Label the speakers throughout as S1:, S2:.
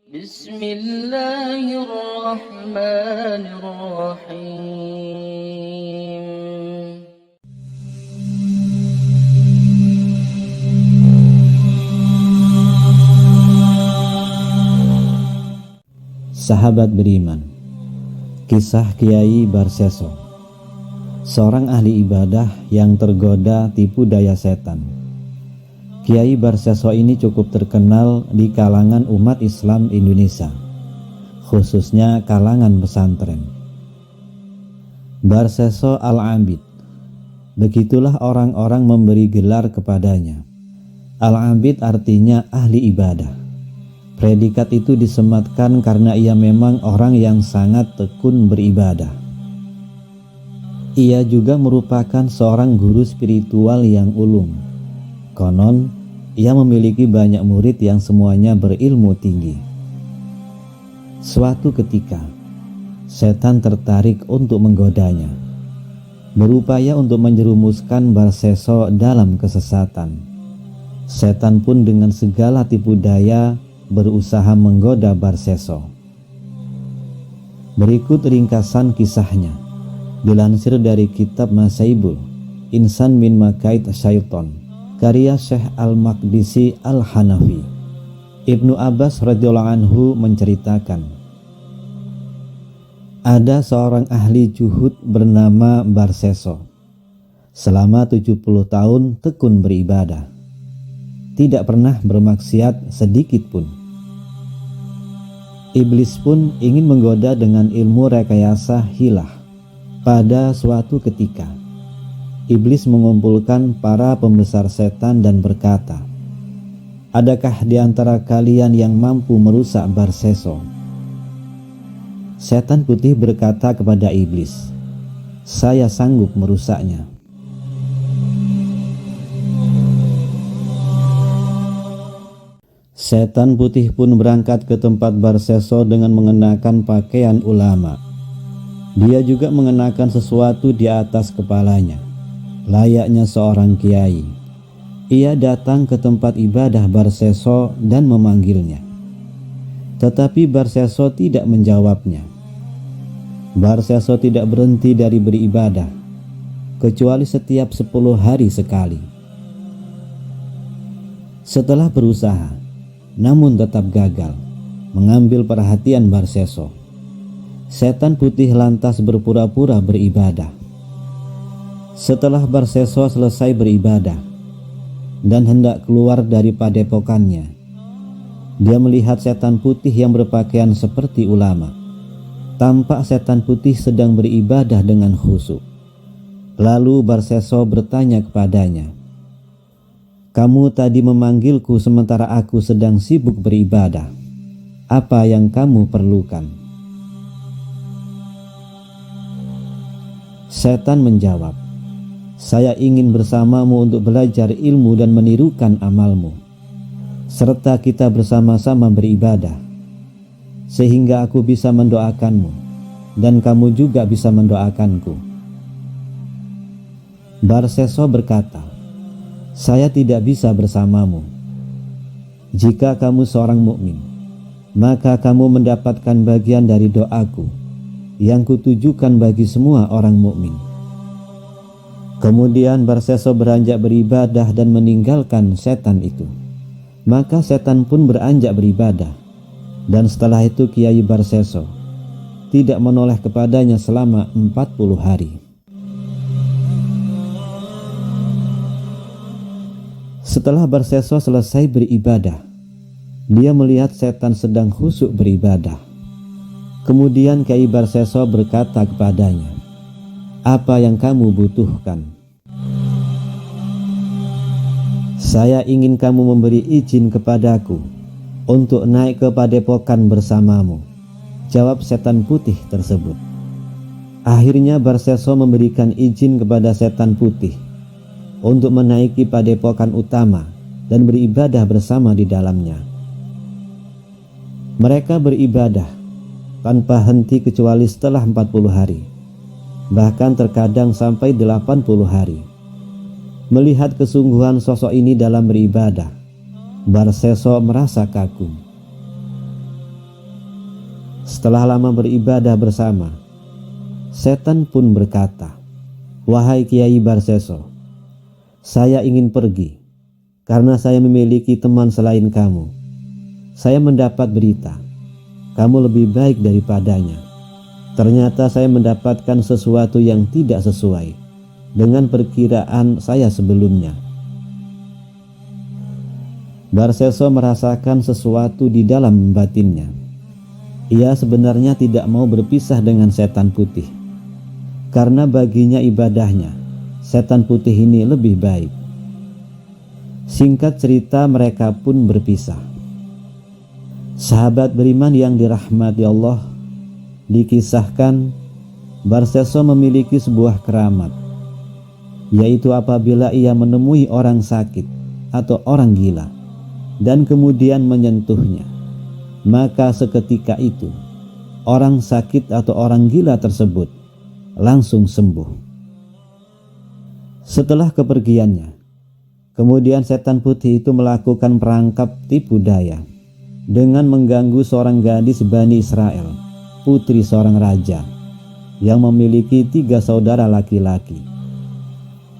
S1: Bismillahirrahmanirrahim.
S2: Sahabat beriman, kisah Kiai Barseso, seorang ahli ibadah yang tergoda tipu daya setan. Kiai Barseso ini cukup terkenal di kalangan umat Islam Indonesia, khususnya kalangan pesantren. Barseso Al-Abid, begitulah orang-orang memberi gelar kepadanya. Al-Abid artinya ahli ibadah. Predikat itu disematkan karena ia memang orang yang sangat tekun beribadah. Ia juga merupakan seorang guru spiritual yang ulung. Konon, ia memiliki banyak murid yang semuanya berilmu tinggi. Suatu ketika, setan tertarik untuk menggodanya, berupaya untuk menjerumuskan Barseso dalam kesesatan. Setan pun dengan segala tipu daya berusaha menggoda Barseso. Berikut ringkasan kisahnya, dilansir dari kitab Masaibul Insan min Makaid Syaiton, karya Syekh Al-Maqdisi Al-Hanafi. Ibnu Abbas radhiyallahu anhu menceritakan, ada seorang ahli juhud bernama Barseso. Selama 70 tahun tekun beribadah, tidak pernah bermaksiat sedikit pun. Iblis pun ingin menggoda dengan ilmu rekayasa hilah. Pada suatu ketika, iblis mengumpulkan para pembesar setan dan berkata, adakah di antara kalian yang mampu merusak Barseso? Setan putih berkata kepada iblis, saya sanggup merusaknya. Setan putih pun berangkat ke tempat Barseso dengan mengenakan pakaian ulama. Dia juga mengenakan sesuatu di atas kepalanya, layaknya seorang kiai. Ia datang ke tempat ibadah Barseso dan memanggilnya. Tetapi Barseso tidak menjawabnya. Barseso tidak berhenti dari beribadah, kecuali setiap 10 hari sekali. Setelah berusaha, namun tetap gagal mengambil perhatian Barseso, setan putih lantas berpura-pura beribadah. Setelah Barseso selesai beribadah dan hendak keluar dari padepokannya, dia melihat setan putih yang berpakaian seperti ulama. Tampak setan putih sedang beribadah dengan khusyuk. Lalu Barseso bertanya kepadanya, kamu tadi memanggilku sementara aku sedang sibuk beribadah. Apa yang kamu perlukan? Setan menjawab, saya ingin bersamamu untuk belajar ilmu dan menirukan amalmu, serta kita bersama-sama beribadah, sehingga aku bisa mendoakanmu dan kamu juga bisa mendoakanku. Barseso berkata, saya tidak bisa bersamamu. Jika kamu seorang mukmin, maka kamu mendapatkan bagian dari doaku yang kutujukan bagi semua orang mukmin. Kemudian Barseso beranjak beribadah dan meninggalkan setan itu. Maka setan pun beranjak beribadah, dan setelah itu Kiai Barseso tidak menoleh kepadanya selama 40 hari. Setelah Barseso selesai beribadah, dia melihat setan sedang khusyuk beribadah. Kemudian Kiai Barseso berkata kepadanya, apa yang kamu butuhkan? Saya ingin kamu memberi izin kepadaku untuk naik ke padepokan bersamamu, jawab setan putih tersebut. Akhirnya Barseso memberikan izin kepada setan putih untuk menaiki padepokan utama dan beribadah bersama di dalamnya. Mereka beribadah tanpa henti kecuali setelah 40 hari, bahkan terkadang sampai 80 hari. Melihat kesungguhan sosok ini dalam beribadah, Barseso merasa kagum. Setelah lama beribadah bersama, setan pun berkata, "Wahai Kiai Barseso, saya ingin pergi karena saya memiliki teman selain kamu. Saya mendapat berita, kamu lebih baik daripadanya. Ternyata saya mendapatkan sesuatu yang tidak sesuai dengan perkiraan saya sebelumnya." Barseso merasakan sesuatu di dalam batinnya. Ia sebenarnya tidak mau berpisah dengan setan putih, karena baginya ibadahnya, setan putih ini lebih baik. Singkat cerita, mereka pun berpisah. Sahabat beriman yang dirahmati Allah, dikisahkan Barseso memiliki sebuah keramat, yaitu apabila ia menemui orang sakit atau orang gila dan kemudian menyentuhnya, maka seketika itu orang sakit atau orang gila tersebut langsung sembuh. Setelah kepergiannya, kemudian setan putih itu melakukan perangkap tipu daya dengan mengganggu seorang gadis Bani Israel, putri seorang raja yang memiliki 3 saudara laki-laki.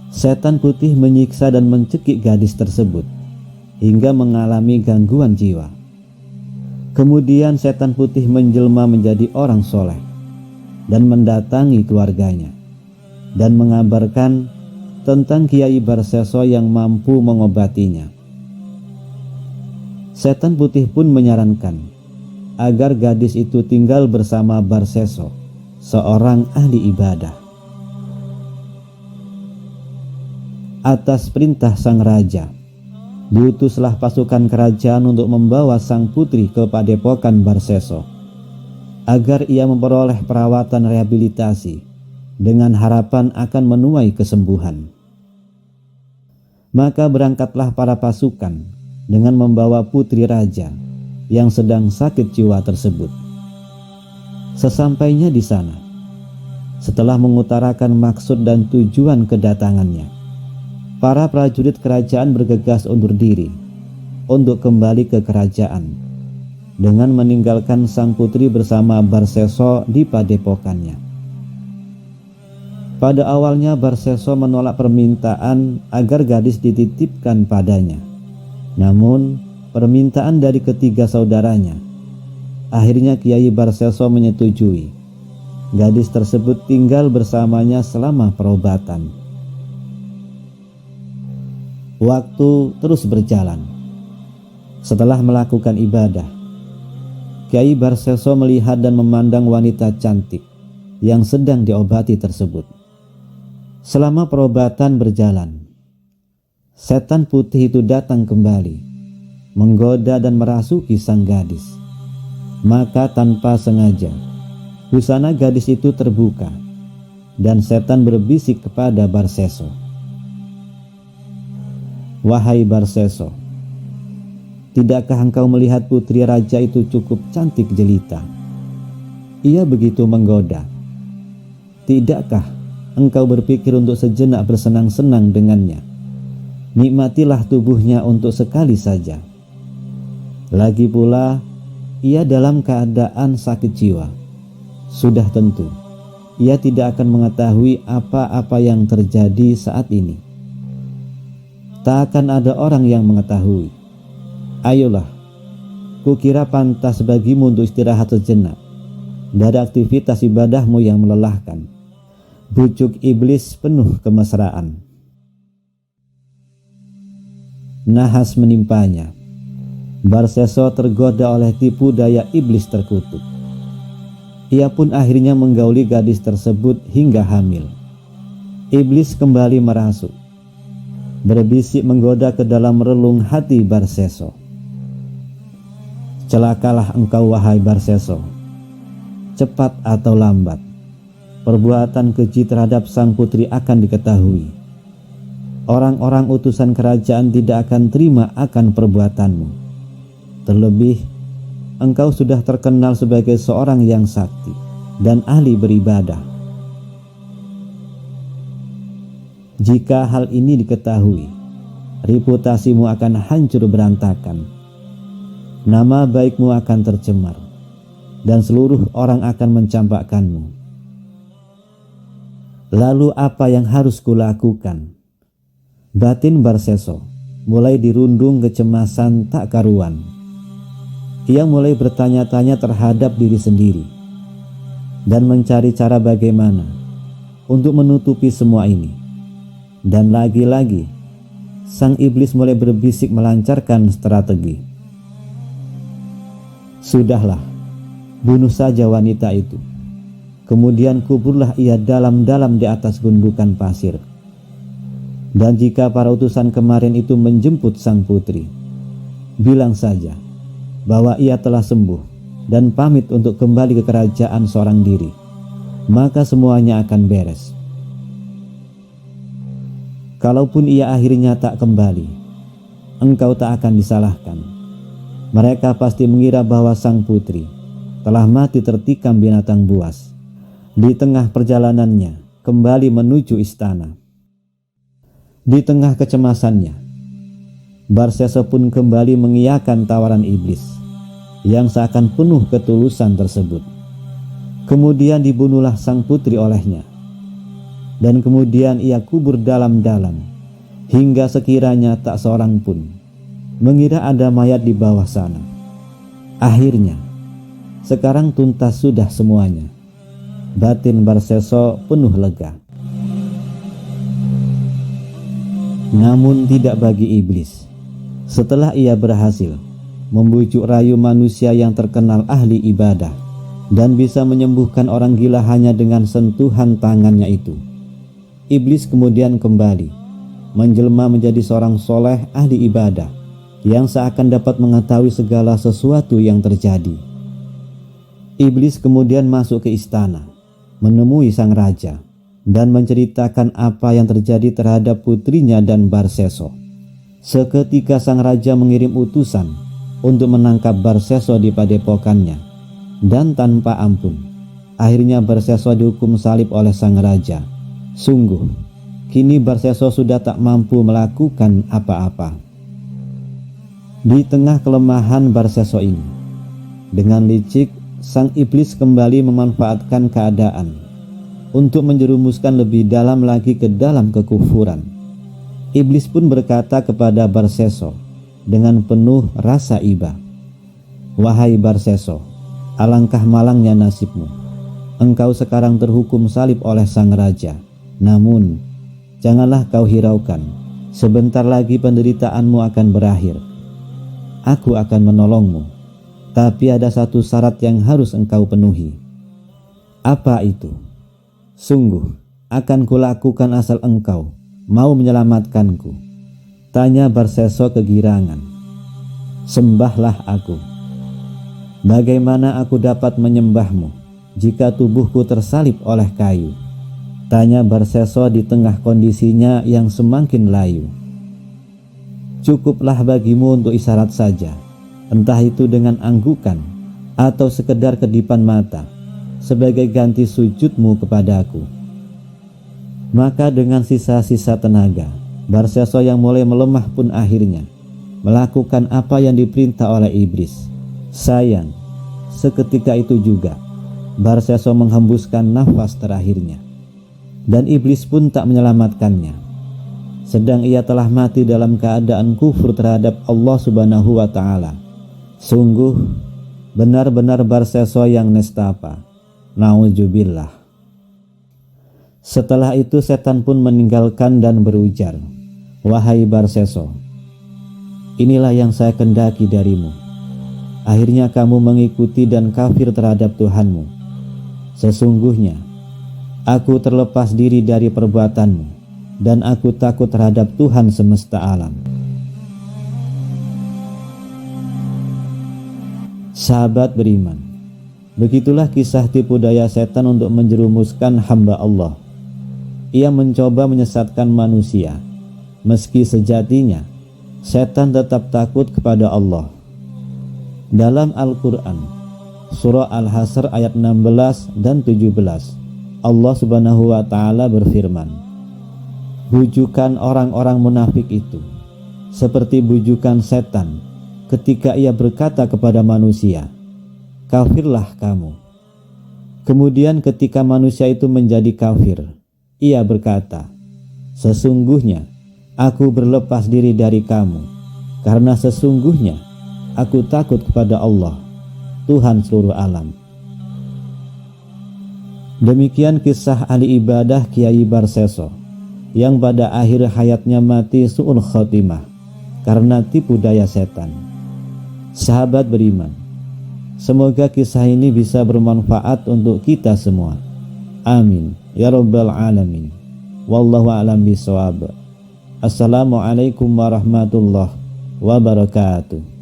S2: Setan putih menyiksa dan mencekik gadis tersebut hingga mengalami gangguan jiwa. Kemudian setan putih menjelma menjadi orang soleh dan mendatangi keluarganya dan mengabarkan tentang Kiai Barseso yang mampu mengobatinya. Setan putih pun menyarankan agar gadis itu tinggal bersama Barseso, seorang ahli ibadah. Atas perintah sang raja, diutuslah pasukan kerajaan untuk membawa sang putri ke padepokan Barseso agar ia memperoleh perawatan rehabilitasi dengan harapan akan menuai kesembuhan. Maka berangkatlah para pasukan dengan membawa putri raja yang sedang sakit jiwa tersebut. Sesampainya di sana, setelah mengutarakan maksud dan tujuan kedatangannya, para prajurit kerajaan bergegas undur diri untuk kembali ke kerajaan dengan meninggalkan sang putri bersama Barseso di padepokannya. Pada awalnya Barseso menolak permintaan agar gadis dititipkan padanya. Namun permintaan dari ketiga saudaranya, akhirnya Kiai Barseso menyetujui gadis tersebut tinggal bersamanya selama perobatan. Waktu terus berjalan. Setelah melakukan ibadah, Kiai Barseso melihat dan memandang wanita cantik yang sedang diobati tersebut. Selama perobatan berjalan, setan putih itu datang kembali, menggoda dan merasuki sang gadis. Maka tanpa sengaja, busana gadis itu terbuka dan setan berbisik kepada Barseso, "Wahai Barseso, tidakkah engkau melihat putri raja itu cukup cantik jelita? Ia begitu menggoda. Tidakkah engkau berpikir untuk sejenak bersenang-senang dengannya? Nikmatilah tubuhnya untuk sekali saja. Lagi pula, ia dalam keadaan sakit jiwa. Sudah tentu, ia tidak akan mengetahui apa-apa yang terjadi saat ini. Tak akan ada orang yang mengetahui. Ayolah, kukira pantas bagimu untuk istirahat sejenak dari aktivitas ibadahmu yang melelahkan." Bujuk iblis penuh kemesraan. Nahas menimpanya. Barseso tergoda oleh tipu daya iblis terkutuk. Ia pun akhirnya menggauli gadis tersebut hingga hamil. Iblis kembali merasuk, berbisik menggoda ke dalam relung hati Barseso. "Celakalah engkau wahai Barseso. Cepat atau lambat, perbuatan keji terhadap sang putri akan diketahui. Orang-orang utusan kerajaan tidak akan terima akan perbuatanmu. Terlebih, engkau sudah terkenal sebagai seorang yang sakti dan ahli beribadah. Jika hal ini diketahui, reputasimu akan hancur berantakan. Nama baikmu akan tercemar, dan seluruh orang akan mencampakkanmu. Lalu apa yang harus kulakukan? Batin Barseso mulai dirundung kecemasan tak karuan. Ia mulai bertanya-tanya terhadap diri sendiri dan mencari cara bagaimana untuk menutupi semua ini. Dan lagi-lagi sang iblis mulai berbisik melancarkan strategi. Sudahlah, bunuh saja wanita itu. Kemudian kuburlah ia dalam-dalam di atas gundukan pasir. Dan jika para utusan kemarin itu menjemput sang putri, bilang saja bahwa ia telah sembuh dan pamit untuk kembali ke kerajaan seorang diri, maka semuanya akan beres. Kalaupun ia akhirnya tak kembali, engkau tak akan disalahkan. Mereka pasti mengira bahwa sang putri telah mati tertikam binatang buas di tengah perjalanannya kembali menuju istana. Di tengah kecemasannya, Barseso pun kembali mengiyakan tawaran iblis yang seakan penuh ketulusan tersebut. Kemudian dibunuhlah sang putri olehnya, dan kemudian ia kubur dalam-dalam hingga sekiranya tak seorang pun mengira ada mayat di bawah sana. Akhirnya, sekarang tuntas sudah semuanya. Batin Barseso penuh lega. Namun tidak bagi iblis. Setelah ia berhasil membujuk rayu manusia yang terkenal ahli ibadah dan bisa menyembuhkan orang gila hanya dengan sentuhan tangannya itu, iblis kemudian kembali menjelma menjadi seorang soleh ahli ibadah yang seakan dapat mengetahui segala sesuatu yang terjadi. Iblis kemudian masuk ke istana, menemui sang raja dan menceritakan apa yang terjadi terhadap putrinya dan Barseso. Seketika sang raja mengirim utusan untuk menangkap Barseso di padepokannya, dan tanpa ampun akhirnya Barseso dihukum salib oleh sang raja. Sungguh, kini Barseso sudah tak mampu melakukan apa-apa. Di tengah kelemahan Barseso ini, dengan licik sang iblis kembali memanfaatkan keadaan untuk menjerumuskan lebih dalam lagi ke dalam kekufuran. Iblis pun berkata kepada Barseso dengan penuh rasa iba, "Wahai Barseso, alangkah malangnya nasibmu. Engkau sekarang terhukum salib oleh sang raja. Namun, janganlah kau hiraukan. Sebentar lagi penderitaanmu akan berakhir. Aku akan menolongmu. Tapi ada satu syarat yang harus engkau penuhi." "Apa itu?" "Sungguh akan kulakukan asal engkau mau menyelamatkanku," tanya Barseso kegirangan. "Sembahlah aku." "Bagaimana aku dapat menyembahmu jika tubuhku tersalib oleh kayu?" tanya Barseso di tengah kondisinya yang semakin layu. "Cukuplah bagimu untuk isyarat saja, entah itu dengan anggukan atau sekedar kedipan mata, sebagai ganti sujudmu kepadaku." Maka dengan sisa-sisa tenaga, Barseso yang mulai melemah pun akhirnya melakukan apa yang diperintah oleh iblis. Sayang, seketika itu juga Barseso menghembuskan nafas terakhirnya, dan iblis pun tak menyelamatkannya, sedang ia telah mati dalam keadaan kufur terhadap Allah Subhanahu wa Ta'ala. Sungguh benar-benar Barseso yang nestapa. Nauzubillah. Setelah itu setan pun meninggalkan dan berujar, "Wahai Barseso, inilah yang saya kendaki darimu. Akhirnya kamu mengikuti dan kafir terhadap Tuhanmu. Sesungguhnya aku terlepas diri dari perbuatanmu, dan aku takut terhadap Tuhan semesta alam." Sahabat beriman, begitulah kisah tipu daya setan untuk menjerumuskan hamba Allah. Ia mencoba menyesatkan manusia, meski sejatinya setan tetap takut kepada Allah. Dalam Al-Quran, surah Al-Hasr ayat 16 dan 17, Allah Subhanahu wa Ta'ala berfirman, "Bujukan orang-orang munafik itu seperti bujukan setan ketika ia berkata kepada manusia, kafirlah kamu. Kemudian ketika manusia itu menjadi kafir, ia berkata, sesungguhnya aku berlepas diri dari kamu, karena sesungguhnya aku takut kepada Allah, Tuhan seluruh alam. Demikian kisah ahli ibadah Kiai Barseso yang pada akhir hayatnya mati su'ul khotimah karena tipu daya setan. Sahabat beriman, semoga kisah ini bisa bermanfaat untuk kita semua. Amin ya rabbal alamin. Wallahu a'lam bishawab. Assalamualaikum warahmatullahi wabarakatuh.